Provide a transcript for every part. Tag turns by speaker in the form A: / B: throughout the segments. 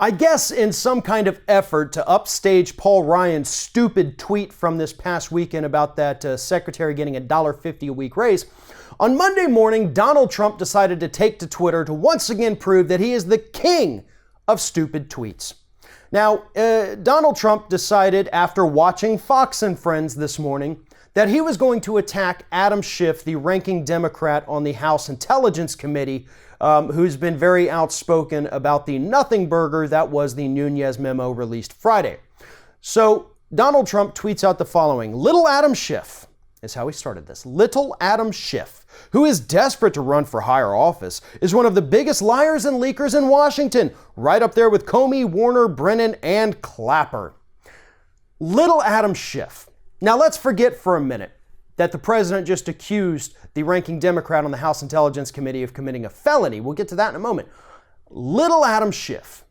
A: I guess in some kind of effort to upstage Paul Ryan's stupid tweet from this past weekend about that secretary getting a $1.50 a week raise, on Monday morning, Donald Trump decided to take to Twitter to once again prove that he is the king of stupid tweets. Now, Donald Trump decided after watching Fox and Friends this morning that he was going to attack Adam Schiff, the ranking Democrat on the House Intelligence Committee, who's been very outspoken about the nothing burger that was the Nunes memo released Friday. So Donald Trump tweets out the following: "Little Adam Schiff," is how he started this. "Little Adam Schiff, who is desperate to run for higher office, is one of the biggest liars and leakers in Washington, right up there with Comey, Warner, Brennan, and Clapper." Little Adam Schiff. Now let's forget for a minute that the president just accused the ranking Democrat on the House Intelligence Committee of committing a felony. We'll get to that in a moment. Little Adam Schiff.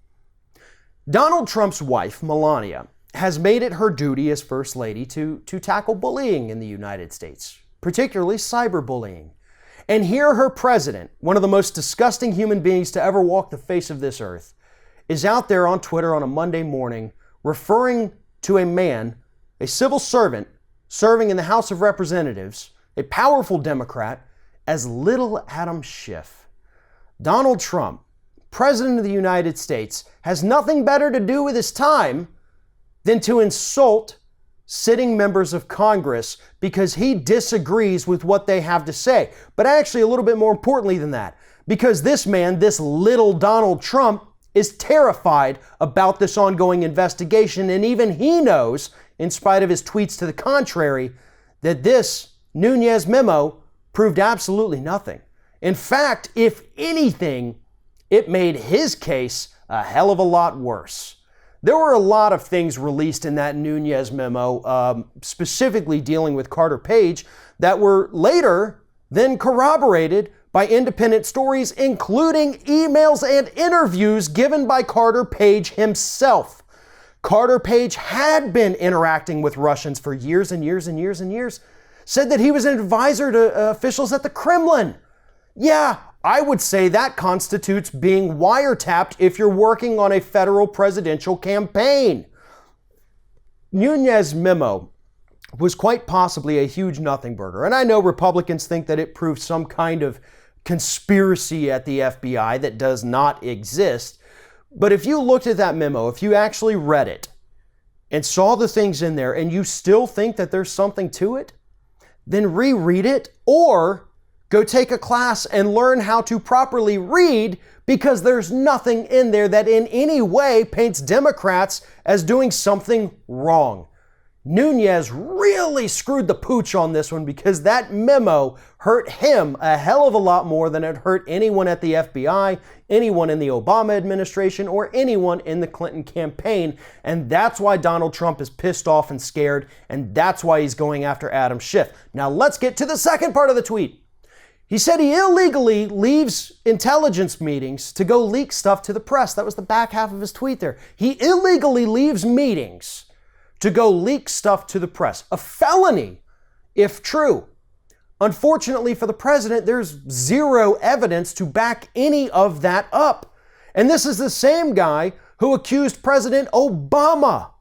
A: Donald Trump's wife, Melania, has made it her duty as First Lady to tackle bullying in the United States, particularly cyberbullying. And here her president, one of the most disgusting human beings to ever walk the face of this earth, is out there on Twitter on a Monday morning referring to a man, a civil servant, serving in the House of Representatives, a powerful Democrat, as Little Adam Schiff. Donald Trump, President of the United States, has nothing better to do with his time than to insult sitting members of Congress because he disagrees with what they have to say. But actually, a little bit more importantly than that, because this man, this little Donald Trump, is terrified about this ongoing investigation, and even he knows, in spite of his tweets to the contrary, that this Nunes memo proved absolutely nothing. In fact, if anything, it made his case a hell of a lot worse. There were a lot of things released in that Nunes memo, specifically dealing with Carter Page, that were later then corroborated by independent stories, including emails and interviews given by Carter Page himself. Carter Page had been interacting with Russians for years and years and years and years, said that he was an advisor to officials at the Kremlin. Yeah, I would say that constitutes being wiretapped if you're working on a federal presidential campaign. Nunes' memo was quite possibly a huge nothing burger, and I know Republicans think that it proved some kind of conspiracy at the FBI that does not exist. But if you looked at that memo, if you actually read it and saw the things in there and you still think that there's something to it, then reread it or go take a class and learn how to properly read, because there's nothing in there that in any way paints Democrats as doing something wrong. Nunes really screwed the pooch on this one, because that memo hurt him a hell of a lot more than it hurt anyone at the FBI, anyone in the Obama administration, or anyone in the Clinton campaign. And that's why Donald Trump is pissed off and scared, and that's why he's going after Adam Schiff. Now let's get to the second part of the tweet. He said he illegally leaves intelligence meetings to go leak stuff to the press. That was the back half of his tweet there. He illegally leaves meetings to go leak stuff to the press. A felony, if true. Unfortunately for the president, there's zero evidence to back any of that up. And this is the same guy who accused President Obama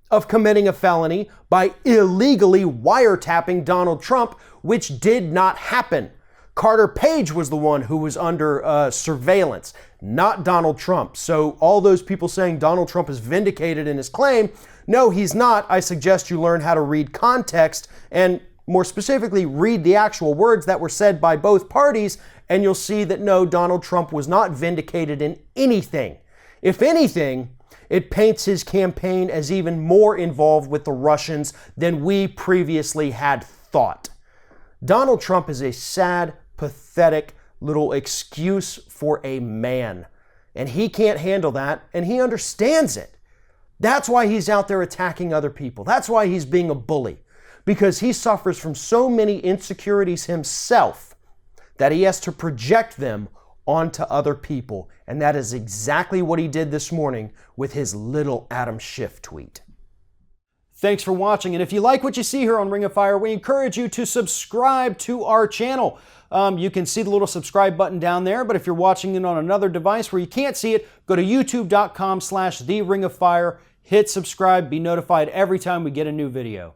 A: of committing a felony by illegally wiretapping Donald Trump, which did not happen. Carter Page was the one who was under surveillance, not Donald Trump. So all those people saying Donald Trump is vindicated in his claim, no, he's not. I suggest you learn how to read context and more specifically read the actual words that were said by both parties, and you'll see that no, Donald Trump was not vindicated in anything. If anything, it paints his campaign as even more involved with the Russians than we previously had thought. Donald Trump is a sad, pathetic little excuse for a man, and he can't handle that, and he understands it. That's why he's out there attacking other people. That's why he's being a bully, because he suffers from so many insecurities himself that he has to project them onto other people. And that is exactly what he did this morning with his Little Adam Schiff tweet. Thanks for watching, and if you like what you see here on Ring of Fire, we encourage you to subscribe to our channel. You can see the little subscribe button down there, but if you're watching it on another device where you can't see it, go to youtube.com/TheRingOfFire, hit subscribe, be notified every time we get a new video.